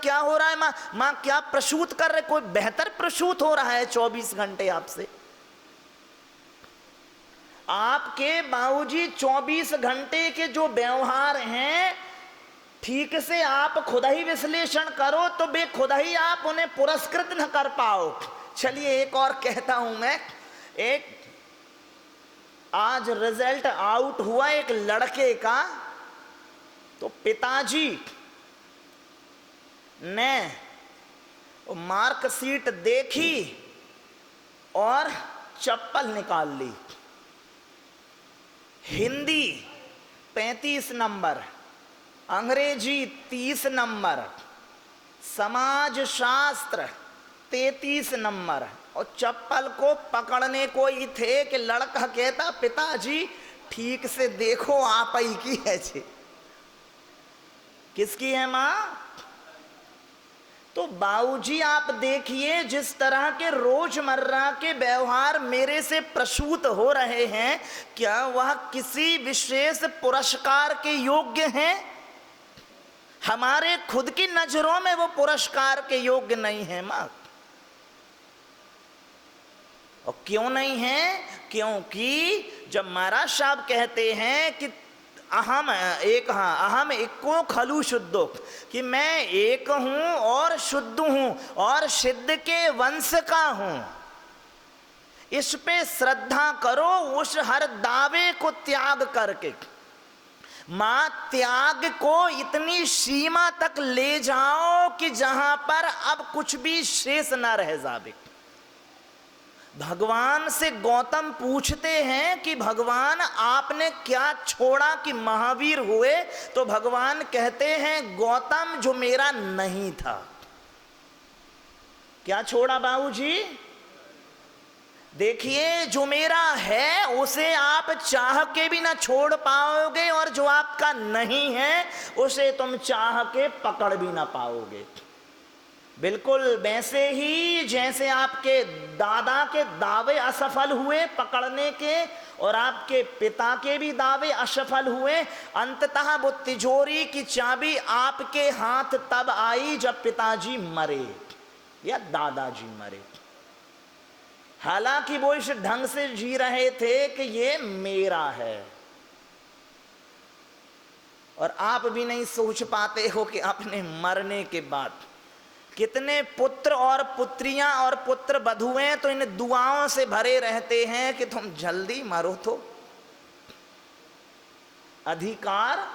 क्या हो रहा है माँ, माँ क्या प्रसूत कर रहे, कोई बेहतर प्रसूत हो रहा है 24 घंटे आपसे? आपके बाबूजी 24 घंटे के जो व्यवहार हैं, ठीक से आप खुद ही विश्लेषण करो तो बे खुद ही आप उन्हें पुरस्कृत न कर पाओ। चलिए एक और कहता हूं मैं। एक आज रिजल्ट आउट हुआ एक लड़के का, तो पिताजी ने मार्कशीट देखी और चप्पल निकाल ली। हिंदी 35 नंबर, अंग्रेजी 30 नंबर, समाज शास्त्र 33 नंबर, और चप्पल को पकड़ने को ही थे कि लड़का कहता पिताजी ठीक से देखो आप ही की है जी। किसकी है माँ? तो बाबूजी आप देखिए जिस तरह के रोजमर्रा के व्यवहार मेरे से प्रसूत हो रहे हैं, क्या वह किसी विशेष पुरस्कार के योग्य हैं? हमारे खुद की नजरों में वो पुरस्कार के योग्य नहीं है माँ। और क्यों नहीं है? क्योंकि जब महाराज साहब कहते हैं कि अहम एको खलु शुद्धो, कि मैं एक हूं और शुद्ध हूं और सिद्ध के वंश का हूं, इस पे श्रद्धा करो, उस हर दावे को त्याग करके मां त्याग को इतनी सीमा तक ले जाओ कि जहां पर अब कुछ भी शेष ना रह जावे। भगवान से गौतम पूछते हैं कि भगवान आपने क्या छोड़ा कि महावीर हुए? तो भगवान कहते हैं गौतम जो मेरा नहीं था। क्या छोड़ा बाबूजी? देखिए जो मेरा है उसे आप चाह के भी ना छोड़ पाओगे, और जो आपका नहीं है उसे तुम चाह के पकड़ भी ना पाओगे। बिल्कुल वैसे ही जैसे आपके दादा के दावे असफल हुए पकड़ने के, और आपके पिता के भी दावे असफल हुए, अंततः वो तिजोरी की चाबी आपके हाथ तब आई जब पिताजी मरे या दादाजी मरे। हालांकि वो इस ढंग से जी रहे थे कि ये मेरा है, और आप भी नहीं सोच पाते हो कि अपने मरने के बाद कितने पुत्र और पुत्रियां और पुत्र वधुएं तो इन दुआओं से भरे रहते हैं कि तुम जल्दी मरो। तो अधिकार,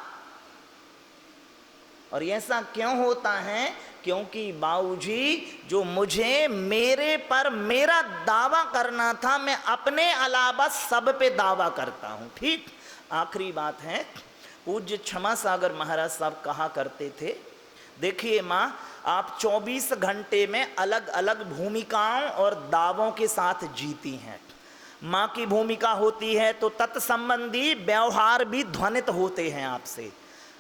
और ऐसा क्यों होता है? क्योंकि बाबूजी जो मुझे मेरे पर मेरा दावा करना था, मैं अपने अलावा सब पे दावा करता हूं। ठीक, आखिरी बात है, पूज्य क्षमा सागर महाराज साहब कहा करते थे, देखिए माँ आप 24 घंटे में अलग अलग भूमिकाओं और दावों के साथ जीती हैं। माँ की भूमिका होती है तो तत्संबंधी व्यवहार भी ध्वनित होते हैं आपसे।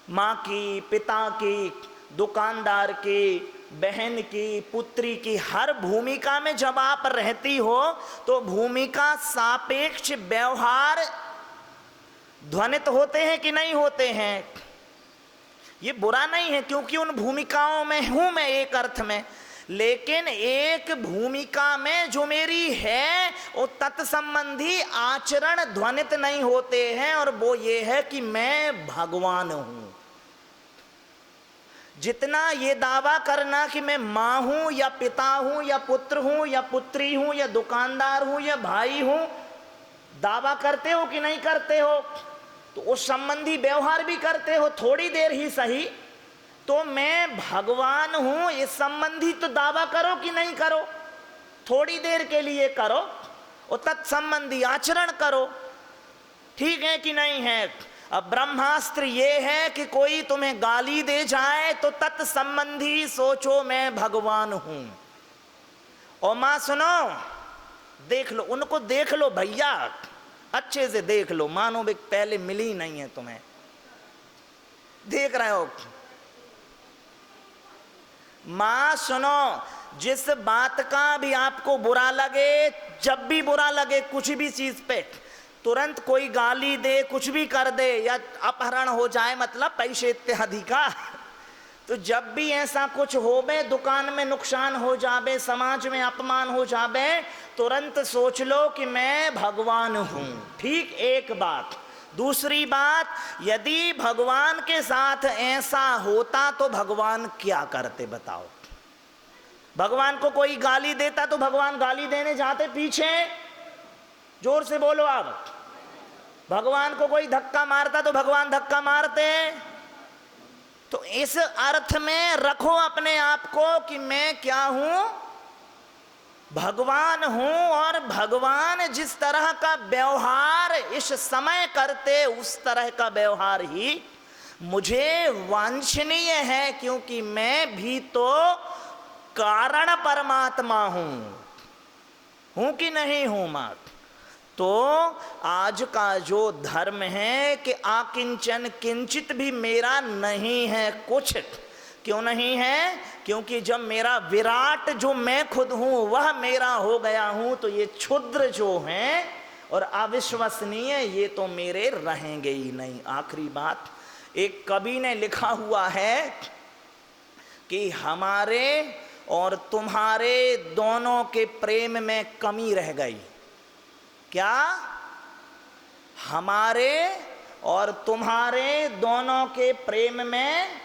माँ की, पिता की, दुकानदार की, बहन की, पुत्री की, हर भूमिका में जब आप रहती हो तो भूमिका सापेक्ष व्यवहार ध्वनित होते हैं कि नहीं होते हैं? ये बुरा नहीं है क्योंकि उन भूमिकाओं में हूं मैं एक अर्थ में, लेकिन एक भूमिका में जो मेरी है वो तत्संबंधी आचरण ध्वनित नहीं होते हैं, और वो ये है कि मैं भगवान हूं। जितना ये दावा करना कि मैं माँ हूं या पिता हूं या पुत्र हूं या पुत्री हूं या दुकानदार हूं या भाई हूं, दावा करते हो कि नहीं करते हो? तो उस संबंधी व्यवहार भी करते हो, थोड़ी देर ही सही, तो मैं भगवान हूं इस संबंधी तो दावा करो कि नहीं करो? थोड़ी देर के लिए करो और तत्संबंधी आचरण करो। ठीक है कि नहीं है? अब ब्रह्मास्त्र ये है कि कोई तुम्हें गाली दे जाए तो तत्संबंधी सोचो मैं भगवान हूं। और मां सुनो, देख लो उनको, देख लो भैया, अच्छे से देख लो, मानो भी पहले मिली नहीं है तुम्हें, देख रहे हो। मां सुनो, जिस बात का भी आपको बुरा लगे, जब भी बुरा लगे कुछ भी चीज पे, तुरंत कोई गाली दे, कुछ भी कर दे या अपहरण हो जाए, मतलब पैसे इत्यादि का, तो जब भी ऐसा कुछ होवे, दुकान में नुकसान हो जावे, समाज में अपमान हो जावे, तुरंत सोच लो कि मैं भगवान हूं। ठीक, एक बात। दूसरी बात, यदि भगवान के साथ ऐसा होता तो भगवान क्या करते बताओ? भगवान को कोई गाली देता तो भगवान गाली देने जाते पीछे? जोर से बोलो आप। भगवान को कोई धक्का मारता तो भगवान धक्का मारते? तो इस अर्थ में रखो अपने आप को कि मैं क्या हूं? भगवान हूं। और भगवान जिस तरह का व्यवहार इस समय करते, उस तरह का व्यवहार ही मुझे वांछनीय है, क्योंकि मैं भी तो कारण परमात्मा हूं कि नहीं हूं मां? तो आज का जो धर्म है कि आकिंचन किंचित भी मेरा नहीं है कुछ। क्यों नहीं है? क्योंकि जब मेरा विराट जो मैं खुद हूं वह मेरा हो गया हूं, तो ये क्षुद्र जो हैं और अविश्वसनीय ये तो मेरे रहेंगे ही नहीं। आखिरी बात, एक कवि ने लिखा हुआ है कि हमारे और तुम्हारे दोनों के प्रेम में कमी रह गई। क्या? हमारे और तुम्हारे दोनों के प्रेम में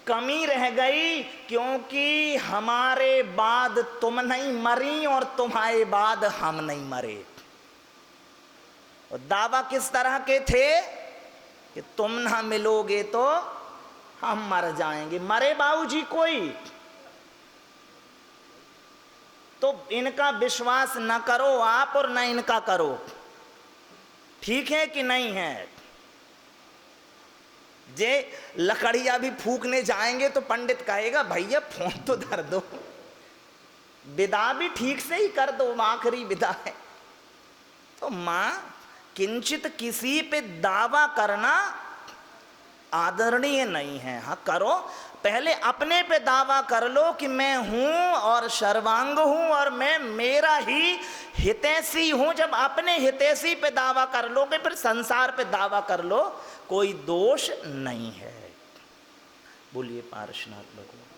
कमी रह गई, क्योंकि हमारे बाद तुम नहीं मरी और तुम्हारे बाद हम नहीं मरे। और दावा किस तरह के थे कि तुम ना मिलोगे तो हम मर जाएंगे। मरे बाबूजी कोई? तो इनका विश्वास न करो आप और न इनका करो। ठीक है कि नहीं है? जे लकड़िया भी फूकने जाएंगे तो पंडित कहेगा भैया फोन तो धर दो, विदा भी ठीक से ही कर दो, आखिरी विदा है। तो मां, किंचित किसी पे दावा करना आदरणीय नहीं है। हाँ करो, पहले अपने पे दावा कर लो कि मैं हूं और सर्वांग हूं और मैं मेरा ही हितैषी हूं। जब अपने हितैषी पे दावा कर लोगे, फिर संसार पे दावा कर लो, कोई दोष नहीं है। बोलिए पार्श्वनाथ भगवान।